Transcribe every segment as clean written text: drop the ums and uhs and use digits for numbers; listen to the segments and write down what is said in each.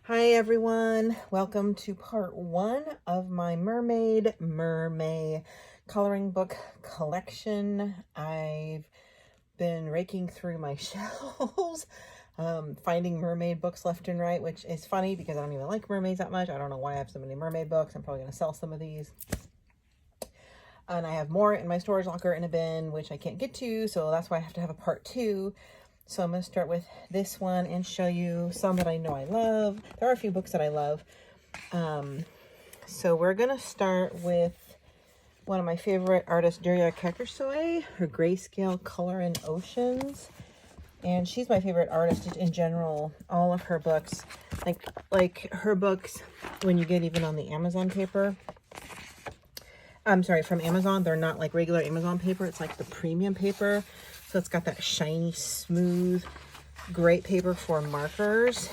Hi everyone, welcome to part one of my Mermaid Mermay coloring book collection. I've been raking through my shelves, finding mermaid books left and right, which is funny because I don't even like mermaids that much. I don't know why I have so many mermaid books. I'm probably going to sell some of these. And I have more in my storage locker in a bin, which I can't get to, so that's why I have to have a part two. So I'm going to start with this one and show you some that I know I love. There are a few books that I love. So we're going to start with one of my favorite artists, Derya Cakirsoy, her grayscale color in oceans. And she's my favorite artist in general. All of her books, like her books, when you get even on the Amazon paper, I'm sorry, from Amazon, they're not like regular Amazon paper. It's like the premium paper. So it's got that shiny, smooth, great paper for markers.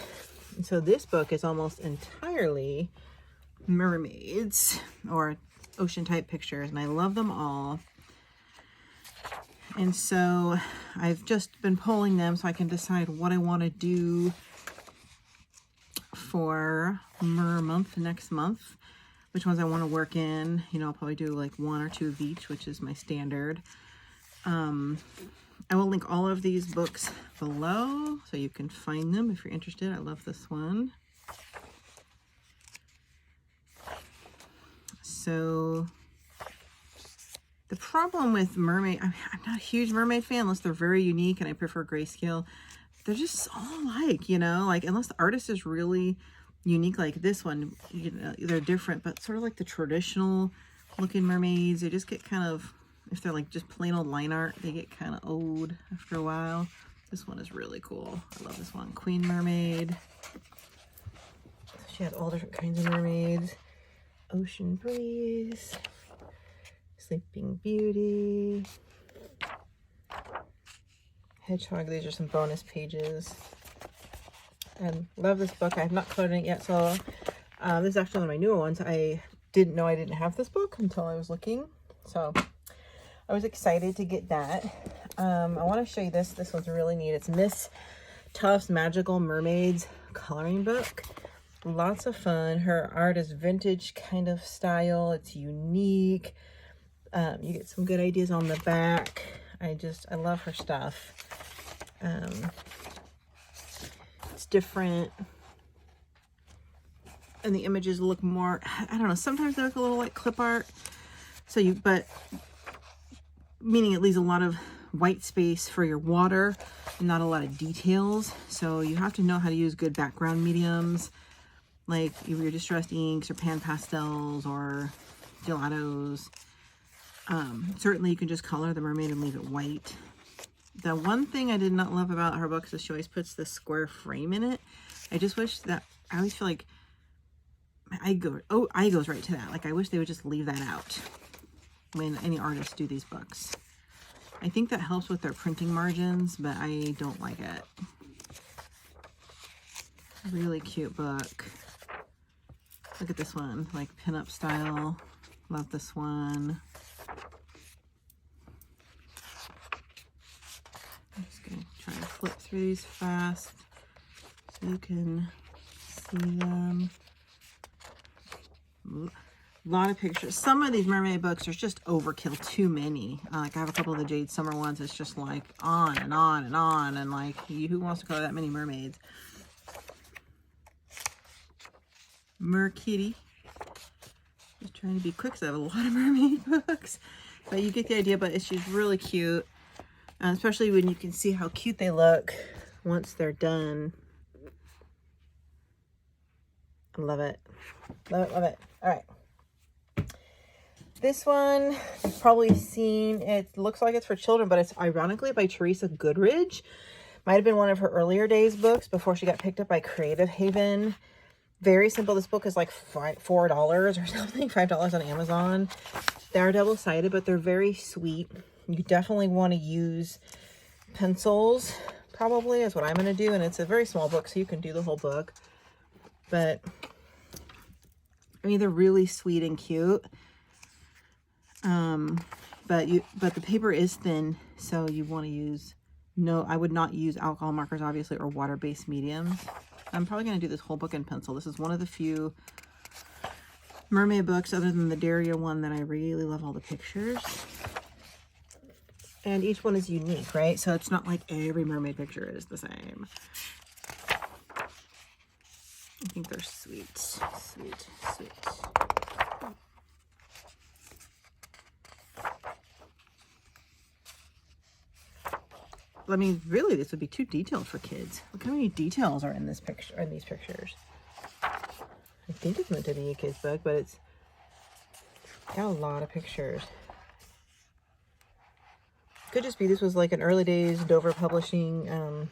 And so this book is almost entirely mermaids or ocean type pictures, and I love them all. And so I've just been pulling them so I can decide what I want to do for Mer month next month, which ones I want to work in. You know, I'll probably do like one or two of each, which is my standard. I will link all of these books below so you can find them if you're interested. I love this one. So the problem with Mermaid, I'm not a huge Mermaid fan unless they're very unique, and I prefer grayscale. They're just all alike, you know, like unless the artist is really unique, like this one, you know, they're different, but sort of like the traditional looking mermaids, they just get kind of, if they're like just plain old line art, they get kind of old after a while. This one is really cool. I love this one. Queen Mermaid. She has all different kinds of mermaids. Ocean Breeze. Sleeping Beauty. Hedgehog. These are some bonus pages. And love this book. I have not colored it yet, so this is actually one of my newer ones. I didn't know I didn't have this book until I was looking. So I was excited to get that. I want to show you this. This one's really neat. It's Miss Tuff's Magical Mermaids coloring book. Lots of fun. Her art is vintage kind of style. It's unique. You get some good ideas on the back. I love her stuff. It's different. And the images look more, I don't know, sometimes they look a little like clip art. So but meaning it leaves a lot of white space for your water and not a lot of details. So you have to know how to use good background mediums, like your distressed inks or pan pastels or gelatos. Certainly you can just color the mermaid and leave it white. The one thing I did not love about her books is she always puts this square frame in it. I just wish that, I always feel like my eye goes right to that. Like I wish they would just leave that out when any artists do these books. I think that helps with their printing margins, but I don't like it. Really cute book. Look at this one, like pinup style. Love this one. I'm just gonna try to flip through these fast so you can see them. A lot of pictures. Some of these mermaid books are just overkill, too many. Like I have a couple of the Jade Summer ones. It's just like on and on and on, and like who wants to color that many mermaids? Kitty. Just trying to be quick because I have a lot of mermaid books, but you get the idea. But she's really cute, especially when you can see how cute they look once they're done. I love it. Love it, love it. All right. This one, you've probably seen, it looks like it's for children, but it's ironically by Terest Goodridge. Might have been one of her earlier days books before she got picked up by Creative Haven. Very simple. This book is like $4 or something, $5 on Amazon. They're double-sided, but they're very sweet. You definitely want to use pencils, probably, is what I'm going to do. And it's a very small book, so you can do the whole book. But, I mean, they're really sweet and cute. But the paper is thin, so you want to use, I would not use alcohol markers, obviously, or water-based mediums. I'm probably going to do this whole book in pencil. This is one of the few mermaid books, other than the Derya one, that I really love all the pictures. And each one is unique, right? So it's not like every mermaid picture is the same. I think they're sweet, sweet, sweet. I mean, really, this would be too detailed for kids. Look how many details are in this picture, in these pictures. I think it's meant to be a kid's book, but it's got a lot of pictures. Could just be this was like an early days Dover Publishing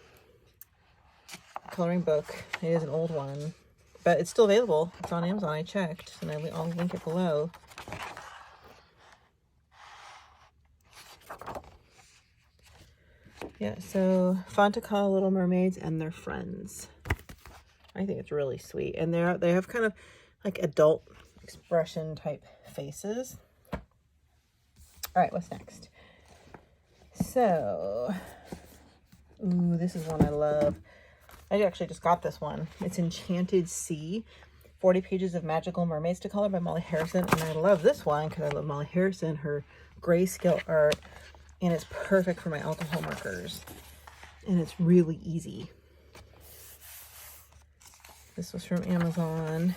coloring book. It is an old one, but it's still available. It's on Amazon. I checked, and I'll link it below. Yeah, so fun to call Little Mermaids and their friends. I think it's really sweet, and they have kind of like adult expression type faces. All right, what's next? So, ooh, this is one I love. I actually just got this one. It's Enchanted Sea, 40 pages of magical mermaids to color by Molly Harrison. And I love this one because I love Molly Harrison, her grayscale art, and it's perfect for my alcohol markers. And it's really easy. This was from Amazon.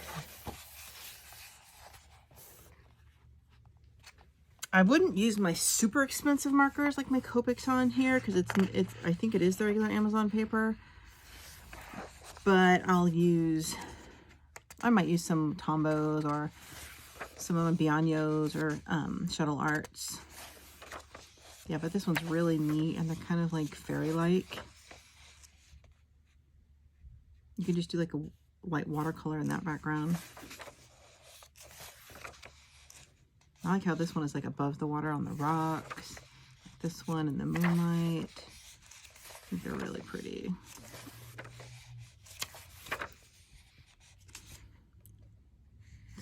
I wouldn't use my super expensive markers like my Copics on here because it's I think it is the regular Amazon paper. But I might use some Tombos or some of the Bianos or Shuttle Arts. Yeah, but this one's really neat, and they're kind of like fairy-like. You can just do like a white watercolor in that background. I like how this one is like above the water on the rocks. This one in the moonlight. I think they're really pretty.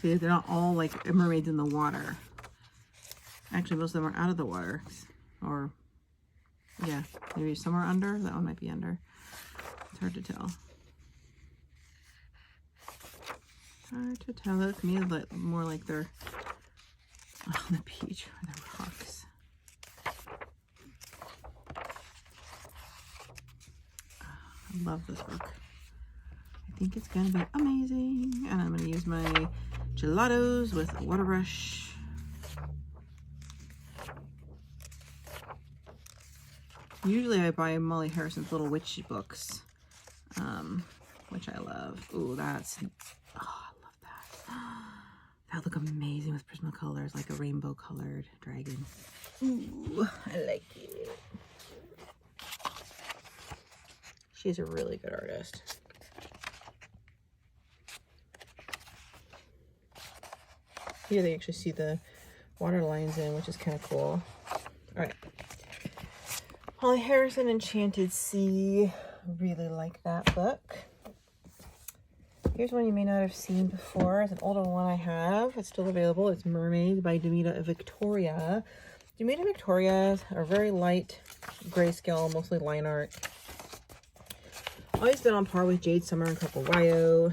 See, they're not all like mermaids in the water. Actually, most of them are out of the water. Or, yeah, maybe somewhere under. That one might be under. It's hard to tell. Hard to tell. That to me is more like they're on the beach or the rocks. I love this book. I think it's going to be amazing. And I'm going to use my gelatos with a water brush. Usually I buy Molly Harrison's little witchy books, which I love. Ooh, oh, I love that. That would look amazing with Prismacolors, like a rainbow colored dragon. Ooh, I like it. She's a really good artist. Here they actually see the water lines in, which is kind of cool. All right. Molly Harrison, Enchanted Sea. Really like that book. Here's one you may not have seen before. It's an older one I have. It's still available. It's Mermaid by Demita Victoria. Demita Victoria's are very light grayscale, mostly line art. Always been on par with Jade Summer and Coco Wayo.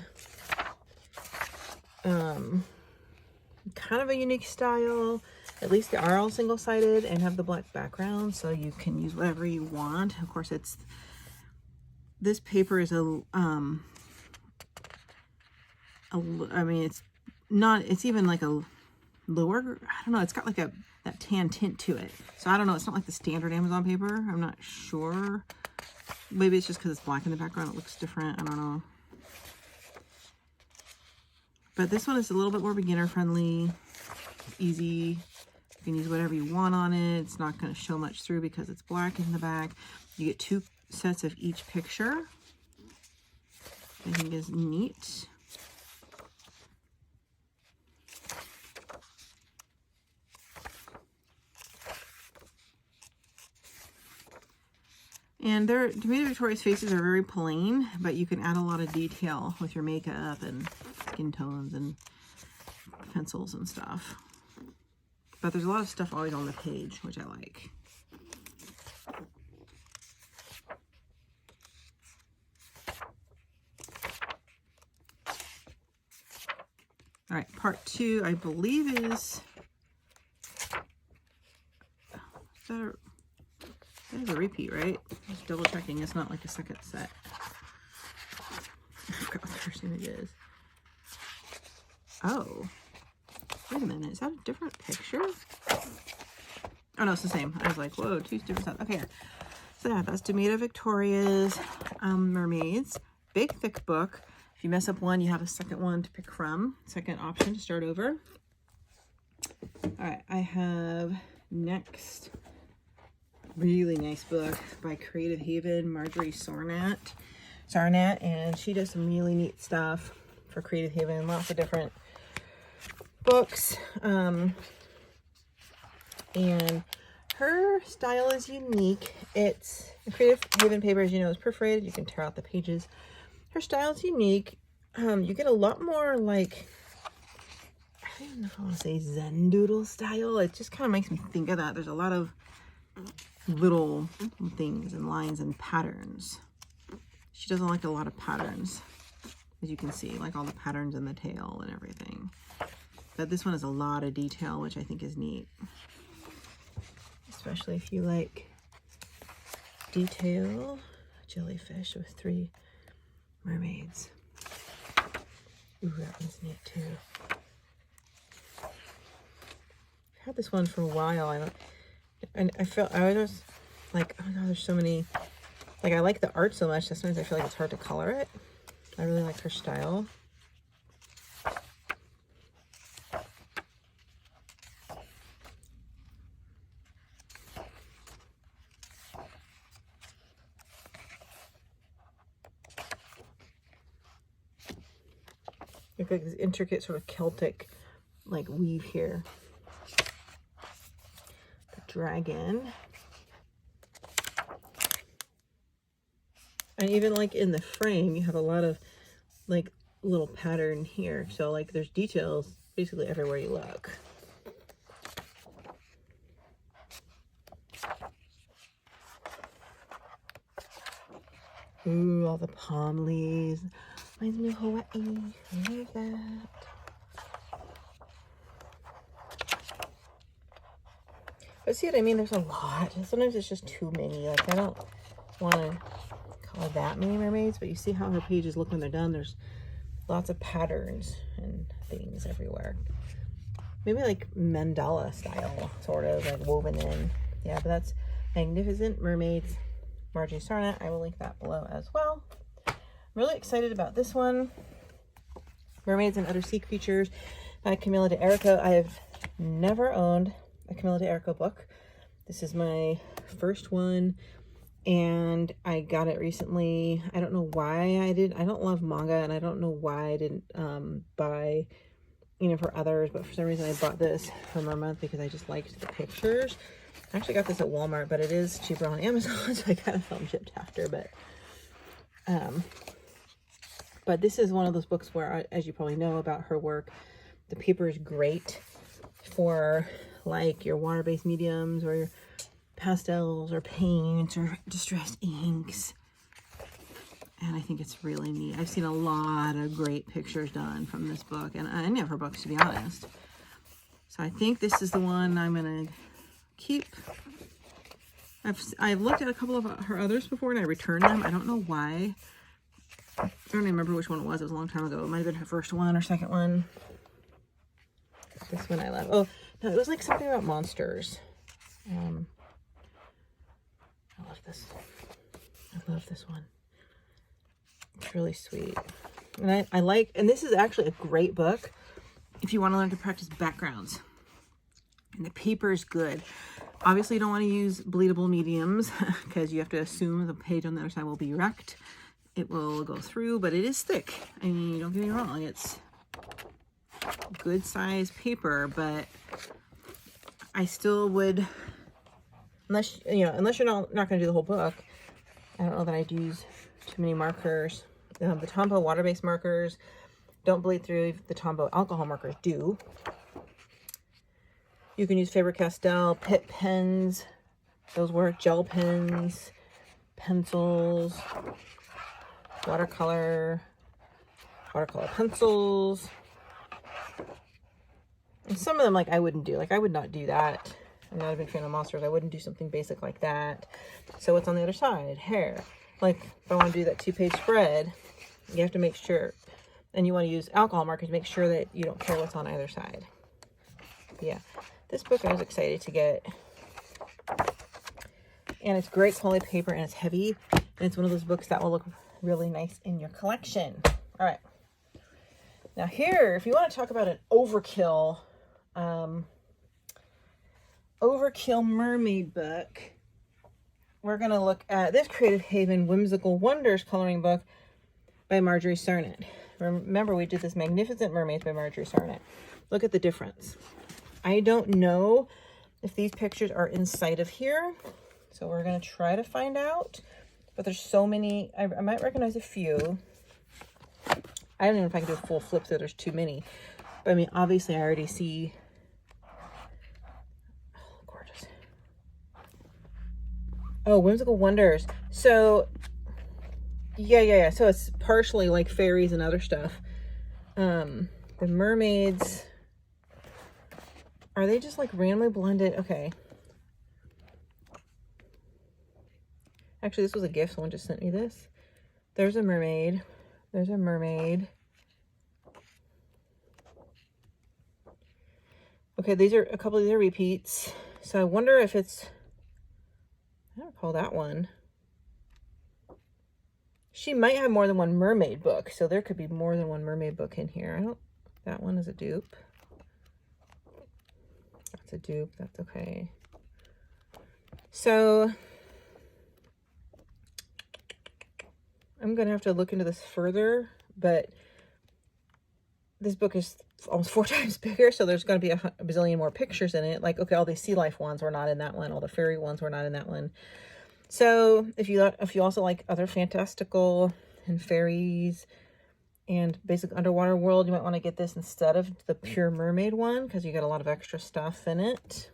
Kind of a unique style. At least they are all single-sided and have the black background, so you can use whatever you want. Of course, this paper is it's even like a lower, I don't know, it's got like that tan tint to it. So I don't know, it's not like the standard Amazon paper. I'm not sure. Maybe it's just because it's black in the background, it looks different. I don't know. But this one is a little bit more beginner friendly. Easy. You can use whatever you want on it. It's not going to show much through because it's black in the back. You get 2 sets of each picture. I think is neat. And Demita Victoria's faces are very plain, but you can add a lot of detail with your makeup and skin tones and pencils and stuff. But there's a lot of stuff always on the page, which I like. All right, part 2, I believe is that is a repeat, right? Just double checking. It's not like a second set. I forgot what the first image is. Oh, wait a minute. Is that a different picture? Oh, no, it's the same. I was like, whoa, 2 different sets. Okay, so yeah, that's Demita Victoria's Mermaids. Big, thick book. If you mess up one, you have a second one to pick from. Second option to start over. All right, I have next really nice book by Creative Haven, Marjorie Sarnat, and she does some really neat stuff for Creative Haven, lots of different books, and her style is unique. It's the Creative Haven paper, as you know, is perforated. You can tear out the pages. Her style is unique. You get a lot more like, I don't even know if I want to say Zen doodle style. It just kind of makes me think of that. There's a lot of little things and lines and patterns. She doesn't like a lot of patterns, as you can see, like all the patterns in the tail and everything. But this one has a lot of detail, which I think is neat, especially if you like detail. Jellyfish with 3 mermaids. Ooh, that one's neat too. I've had this one for a while. I was like, oh my god, there's so many. Like, I like the art so much that sometimes I feel like it's hard to color it. I really like her style. Look at this intricate sort of Celtic like weave here. The dragon. And even like in the frame, you have a lot of like little pattern here. So like there's details basically everywhere you look. Ooh, all the palm leaves. Reminds me of Hawaii. I love that. But see what I mean? There's a lot. Sometimes it's just too many. Like, I don't want to color that many mermaids, but you see how her pages look when they're done. There's lots of patterns and things everywhere. Maybe like mandala style, sort of like woven in. Yeah, but that's Magnificent Mermaids, Marjorie Sarnat. I will link that below as well. I'm really excited about this one. Mermaids and Other Sea Creatures by Camilla de Erico. I have never owned a Camilla de Erico book. This is my first one, and I got it recently. I don't know why I did. I don't love manga, and I don't know why I didn't buy, you know, for others, but for some reason I bought this for Mermay because I just liked the pictures. I actually got this at Walmart, but it is cheaper on Amazon, so I got it home shipped after. But this is one of those books where, as you probably know about her work, the paper is great for like your water-based mediums or your pastels or paints or distressed inks. And I think it's really neat. I've seen a lot of great pictures done from this book, and any of her books, to be honest. So I think this is the one I'm gonna keep. I've looked at a couple of her others before, and I returned them. I don't know why. I don't even remember which one it was. It was a long time ago. It might have been her first one or second one. This one I love. Oh, no, it was like something about monsters. I love this. I love this one. It's really sweet. And I like, and this is actually a great book if you want to learn to practice backgrounds. And the paper is good. Obviously, you don't want to use bleedable mediums because you have to assume the page on the other side will be wrecked. It will go through, but it is thick. I mean, don't get me wrong, it's good size paper, but I still would, unless you're not going to do the whole book, I don't know that I'd use too many markers. The Tombow water-based markers don't bleed through. The Tombow alcohol markers do. You can use Faber-Castell, Pitt pens. Those work. Gel pens, pencils, watercolor pencils. And some of them, like, I wouldn't do. Like, I would not do that. I'm not a big fan of monsters. I wouldn't do something basic like that. So what's on the other side? Hair. Like, if I want to do that 2-page spread, you have to make sure, and you want to use alcohol markers, make sure that you don't care what's on either side. But yeah, this book I was excited to get. And it's great quality paper, and it's heavy. And it's one of those books that will look really nice in your collection. All right. Now here, if you want to talk about an overkill mermaid book, we're going to look at this Creative Haven Whimsical Wonders coloring book by Marjorie Sarnett. Remember, we did this Magnificent Mermaids by Marjorie Sarnett. Look at the difference. I don't know if these pictures are inside of here, so we're going to try to find out. But there's so many. I might recognize a few. I don't even know if I can do a full flip through. There's too many. But I mean, obviously I already see. Oh, gorgeous. Oh, Whimsical Wonders. So, yeah. So it's partially like fairies and other stuff. The mermaids. Are they just like randomly blended? Okay. Actually, this was a gift. Someone just sent me this. There's a mermaid. There's a mermaid. Okay, these are a couple of these are repeats. So I wonder if it's, I don't recall that one. She might have more than one mermaid book. So there could be more than one mermaid book in here. That one is a dupe. That's a dupe. That's okay. So I'm going to have to look into this further, but this book is almost 4 times bigger, so there's going to be a bazillion more pictures in it. Like, okay, all the sea life ones were not in that one. All the fairy ones were not in that one. So if you also like other fantastical and fairies and basic underwater world, you might want to get this instead of the pure mermaid one, because you get a lot of extra stuff in it.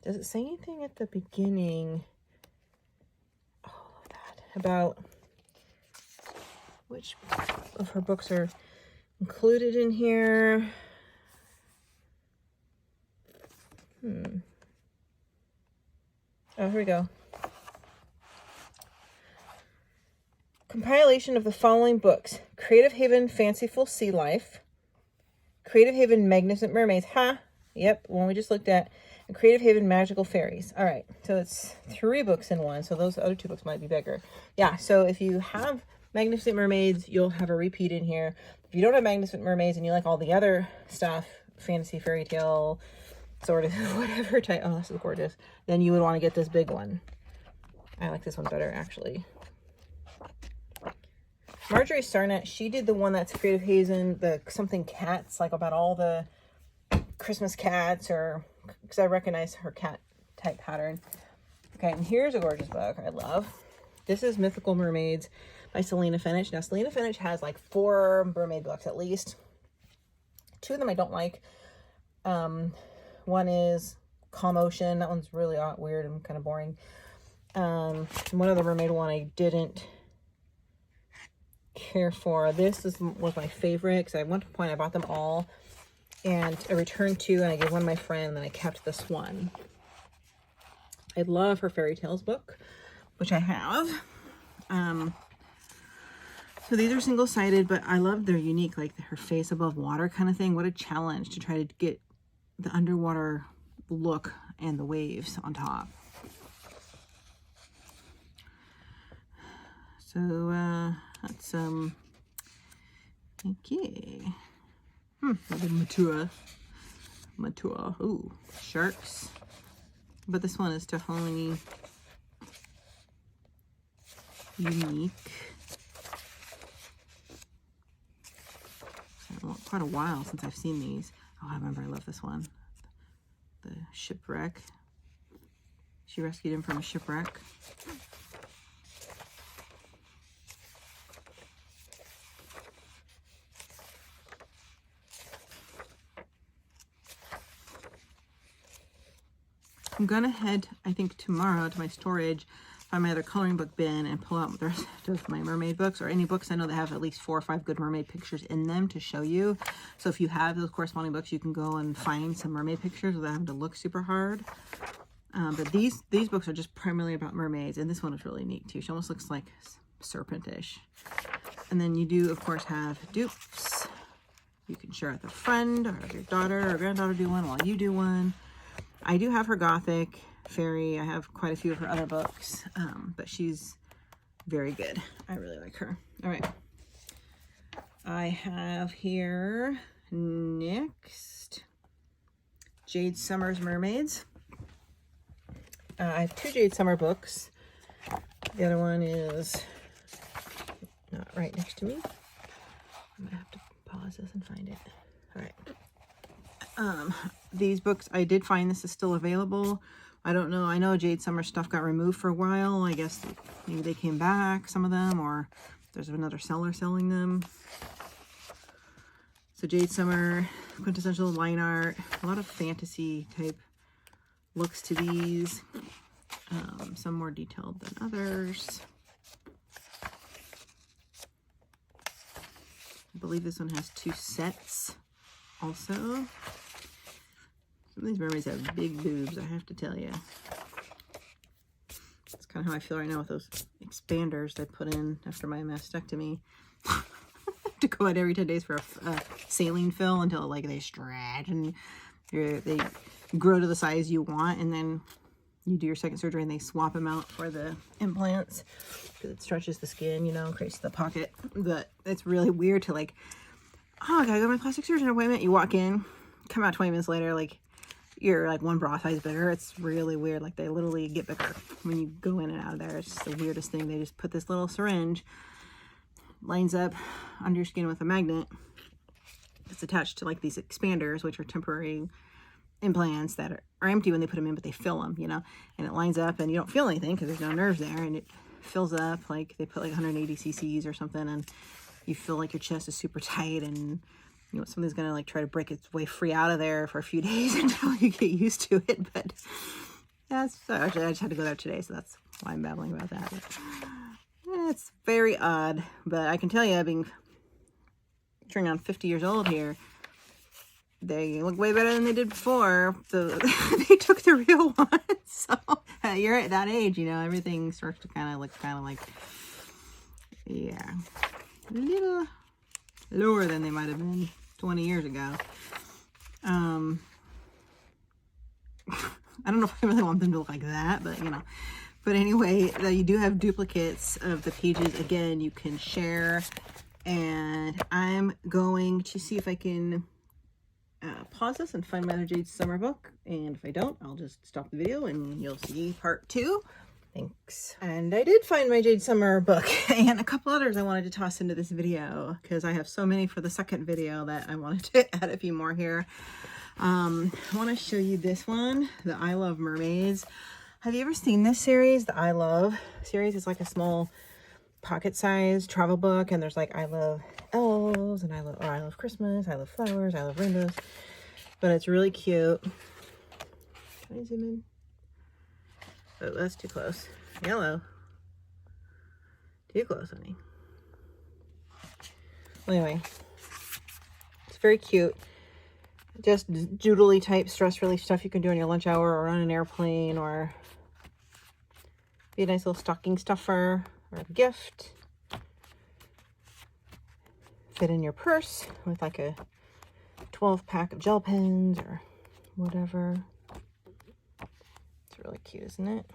Does it say anything at the beginning? About which of her books are included in here. Oh, here we go. Compilation of the following books: Creative Haven Fanciful Sea Life, Creative Haven Magnificent Mermaids. Yep, one we just looked at. And Creative Haven Magical Fairies. All right, so it's 3 books in one. So those other 2 books might be bigger. Yeah, so if you have Magnificent Mermaids, you'll have a repeat in here. If you don't have Magnificent Mermaids and you like all the other stuff, fantasy, fairy tale, sort of whatever type. Oh, this is gorgeous. Then you would want to get this big one. I like this one better, actually. Marjorie Sarnett, she did the one that's Creative Haven, the something cats, like about all the Christmas cats, or because I recognize her cat type pattern. Okay, and here's a gorgeous book I love. This is Mythical Mermaids by Selena Finich. Now, Selena Finich has like 4 mermaid books at least. 2 of them I don't like. One is Calm Ocean. That one's really weird and kind of boring. One other mermaid one I didn't care for. This was my favorite because at one point I bought them all. And I returned 2, and I gave one to my friend, and then I kept this one. I love her fairy tales book, which I have. So these are single-sided, but I love they're unique, like her face above water kind of thing. What a challenge to try to get the underwater look and the waves on top. So that's okay. Mature. Ooh, sharks. But this one is definitely unique. Quite a while since I've seen these. Oh, I remember I love this one. The shipwreck. She rescued him from a shipwreck. I'm gonna head, I think, tomorrow to my storage find my other coloring book bin and pull out the rest of my mermaid books, or any books I know that have at least 4 or 5 good mermaid pictures in them to show you. So if you have those corresponding books, you can go and find some mermaid pictures without having to look super hard. But these books are just primarily about mermaids, and this one is really neat too. She almost looks like serpentish. And then you do, of course, have dupes. You can share with a friend, or have your daughter or granddaughter do one while you do one. I do have her Gothic fairy. I have quite a few of her other books, but she's very good. I really like her. All right. I have here next Jade Summer's Mermaids. I have 2 Jade Summer books. The other one is not right next to me. I'm gonna have to pause this and find it. All right. These books, I did find this is still available. I don't know. I know Jade Summer stuff got removed for a while. I guess maybe they came back, some of them, or there's another seller selling them. So Jade Summer, quintessential line art, a lot of fantasy type looks to these. Some more detailed than others. I believe this one has 2 sets also. Some of these mermaids have big boobs, I have to tell you. That's kind of how I feel right now with those expanders they put in after my mastectomy. To go out every 10 days for a saline fill until like they stretch and they grow to the size you want, and then you do your second surgery and they swap them out for the implants because it stretches the skin, you know, creates the pocket. But it's really weird to like, oh, I gotta go to my plastic surgeon appointment. You walk in, come out 20 minutes later, like you're like 1 bra size bigger. It's really weird. Like they literally get bigger when you go in and out of there. It's just the weirdest thing. They just put this little syringe, lines up under your skin with a magnet. It's attached to like these expanders, which are temporary implants that are empty when they put them in, but they fill them, you know, and it lines up and you don't feel anything because there's no nerves there, and it fills up. Like they put like 180 cc's or something, and you feel like your chest is super tight, and you know something's gonna like try to break its way free out of there for a few days until you get used to it. But that's actually, I just had to go there today, so that's why I'm babbling about that. But it's very odd, but I can tell you, being turning on 50 years old here, they look way better than they did before. So they took the real ones. So you're at that age, you know, everything starts to kind of look like, yeah, a little lower than they might have been 20 years ago. I don't know if I really want them to look like that, but you know. But anyway, you do have duplicates of the pages. Again, you can share. And I'm going to see if I can pause this and find my other Jade Summer book. And if I don't, I'll just stop the video and you'll see part 2. Thanks. And I did find my Jade Summer book and a couple others I wanted to toss into this video because I have so many for the second video that I wanted to add a few more here. I want to show you this one, the I Love Mermaids. Have you ever seen this series? The I Love series is like a small pocket-sized travel book, and there's like I love elves, and I love Christmas, I love flowers, I love rainbows. But it's really cute. Can I zoom in? Oh, that's too close. Yellow. Too close, honey. Well, anyway, it's very cute. Just doodly type stress relief stuff you can do on your lunch hour or on an airplane, or be a nice little stocking stuffer or a gift. Fit in your purse with like a 12-pack of gel pens or whatever. It's really cute, isn't it?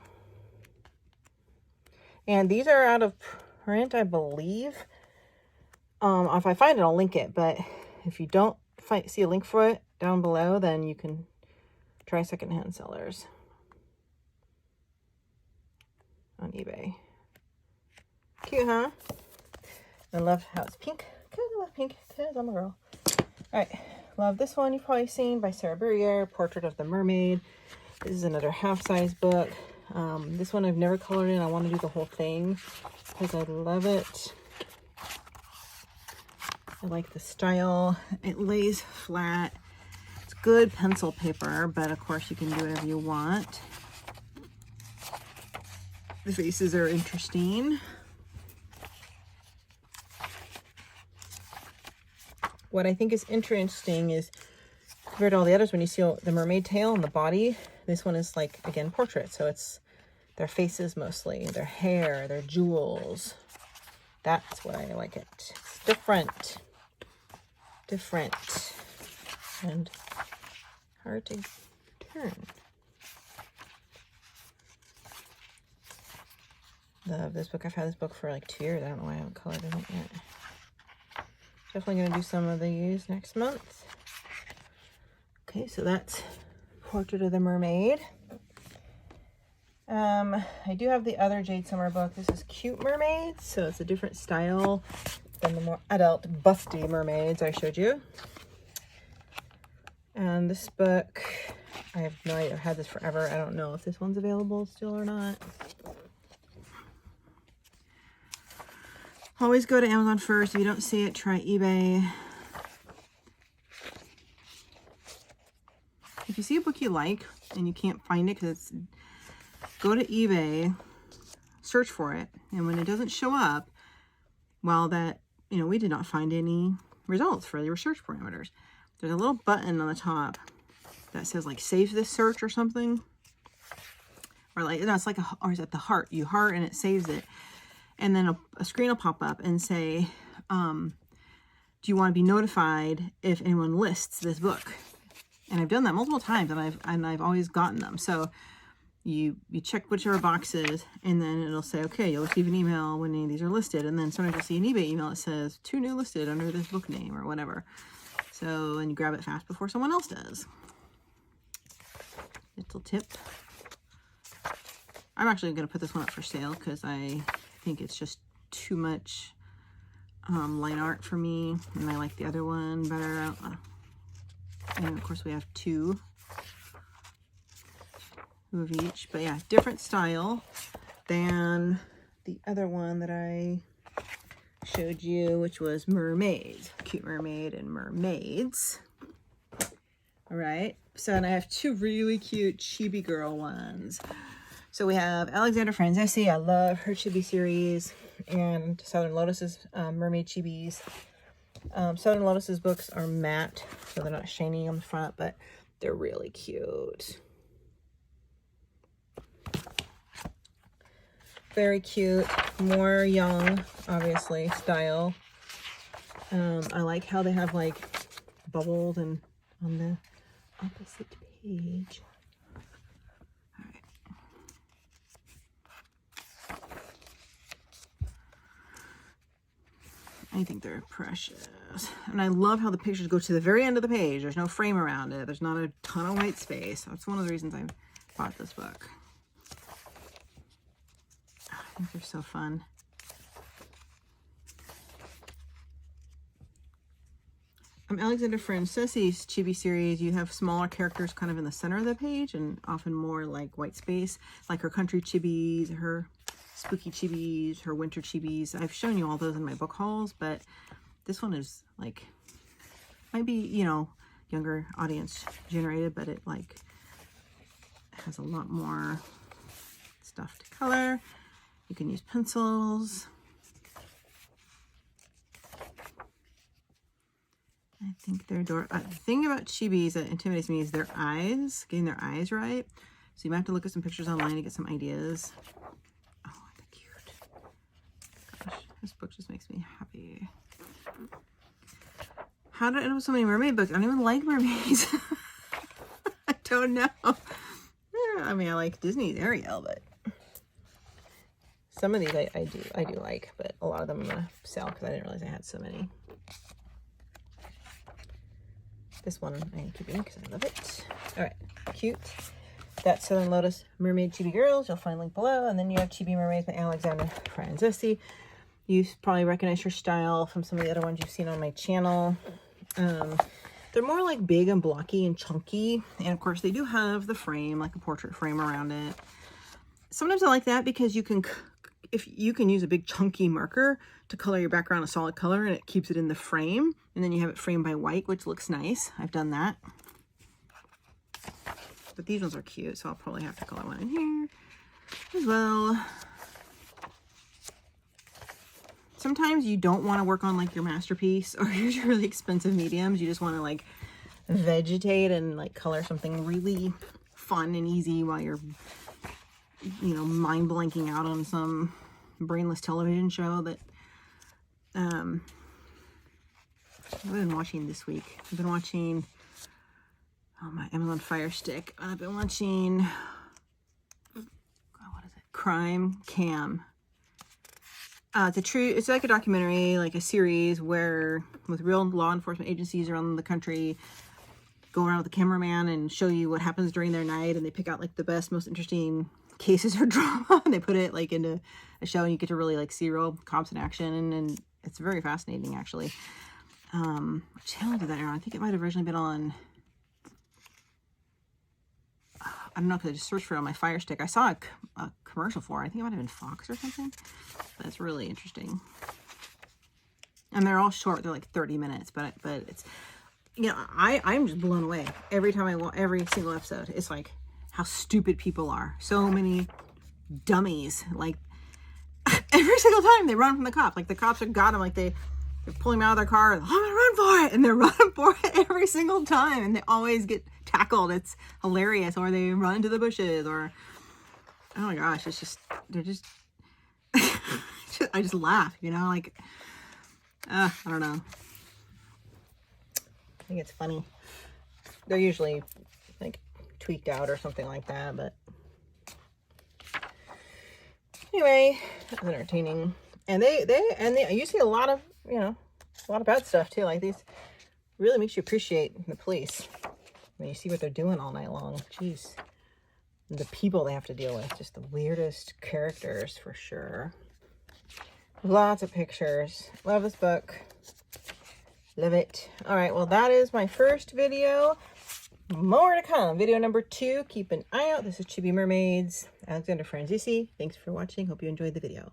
And these are out of print, I believe. If I find it, I'll link it. But if you don't see a link for it down below, then you can try secondhand sellers on eBay. Cute, huh? I love how it's pink. Because I love pink. Because I'm a girl. Alright. Love this one you've probably seen by Sarah Burrier, Portrait of the Mermaid. This is another half-size book. This one I've never colored in. I want to do the whole thing because I love it. I like the style. It lays flat. It's good pencil paper, but of course you can do whatever you want. The faces are interesting. What I think is interesting is, compared to all the others, when you see the mermaid tail and the body, this one is like, again, portrait. So it's their faces mostly, their hair, their jewels. That's what I like it. It's different. Different. And hard to turn. Love this book. I've had this book for like 2 years. I don't know why I haven't colored in it yet. Definitely going to do some of these next month. Okay, so that's Portrait of the Mermaid. I do have the other Jade Summer book. This is Cute Mermaids, so it's a different style than the more adult, busty mermaids I showed you. And this book, I have no idea. I've had this forever. I don't know if this one's available still or not. Always go to Amazon first. If you don't see it, try eBay. If you see a book you like and you can't find it, because go to eBay, search for it, and when it doesn't show up, well, that, you know, we did not find any results for your search parameters. There's a little button on the top that says like save this search or something, or like, no, it's like or is it the heart? You heart and it saves it, and then a screen will pop up and say, do you want to be notified if anyone lists this book? And I've done that multiple times, and I've always gotten them. So you check whichever boxes, and then it'll say, okay, you'll receive an email when any of these are listed. And then sometimes you'll see an eBay email that says 2 new listed under this book name or whatever. So, and you grab it fast before someone else does. Little tip. I'm actually going to put this one up for sale because I think it's just too much line art for me, and I like the other one better. And of course we have 2 of each, but yeah, different style than the other one that I showed you, which was Mermaids, Cute Mermaid and Mermaids. All right, so and I have 2 really cute chibi girl ones. So we have Alexandra Franzese. I love her chibi series, and Southern Lotus's mermaid chibis. Southern Lotus's books are matte, so they're not shiny on the front, but they're really cute. Very cute, more young, obviously, style. I like how they have like bubbles and on the opposite page. All right. I think they're precious. And I love how the pictures go to the very end of the page. There's no frame around it. There's not a ton of white space. That's one of the reasons I bought this book. I think they're so fun. Alexandra Franzese's chibi series, you have smaller characters kind of in the center of the page and often more like white space, like her country chibis, her spooky chibis, her winter chibis. I've shown you all those in my book hauls, but this one is like, might be, you know, younger audience generated, but it like has a lot more stuff to color. You can use pencils. I think they're adorable. The thing about chibis that intimidates me is their eyes, getting their eyes right. So you might have to look at some pictures online to get some ideas. Oh, they're cute. Gosh, this book just makes me happy. How did I end up with so many mermaid books? I don't even like mermaids. I don't know. I mean, I like Disney's Ariel, but some of these I do like, but a lot of them I'm gonna sell because I didn't realize I had so many. This one I'm keeping because I love it. All right, cute. That's Southern Lotus Mermaid Chibi Girls. You'll find link below. And then you have Chibi Mermaids by Alexandra Franzese. You probably recognize her style from some of the other ones you've seen on my channel. They're more like big and blocky and chunky. And of course they do have the frame, like a portrait frame around it. Sometimes I like that because you can use a big chunky marker to color your background a solid color and it keeps it in the frame. And then you have it framed by white, which looks nice. I've done that. But these ones are cute, so I'll probably have to color one in here as well. sometimes you don't want to work on like your masterpiece or your really expensive mediums. You just want to like vegetate and like color something really fun and easy while you're, you know, mind blanking out on some brainless television show that I've been watching this week. I've been watching my Amazon Fire Stick. I've been watching, what is it? Crime Cam. It's like a documentary, like a series where with real law enforcement agencies around the country go around with a cameraman and show you what happens during their night, and they pick out like the best, most interesting cases or drama and they put it like into a show, and you get to really like see real cops in action, and it's very fascinating actually. What channel did that air on? I think it might have originally been on, I don't know, because I just searched for it on my Fire Stick. I saw a commercial for it. I think it might have been Fox or something. But it's really interesting. And they're all short. They're like 30 minutes. But it's, you know, I'm just blown away. Every time I watch every single episode, it's like how stupid people are. So many dummies. Like, every single time they run from the cop. Like, the cops have got them. Like, they're pulling them out of their car. I'm going to run for it. And they're running for it every single time. And they always get tackled. It's hilarious. Or they run into the bushes. Or, oh my gosh, it's just, they're just, I just laugh, you know, like, I don't know. I think it's funny. They're usually like tweaked out or something like that, but anyway, it's entertaining. And they you see a lot of, you know, a lot of bad stuff too. Like, these really makes you appreciate the police when you see what they're doing all night long. Jeez. And the people they have to deal with, just the weirdest characters for sure. Lots of pictures. Love this book. Love it. All right, well, that is my first video. More to come. Video number 2. Keep an eye out. This is Chibi Mermaids. Alexandra Franzese. Thanks for watching. Hope you enjoyed the video.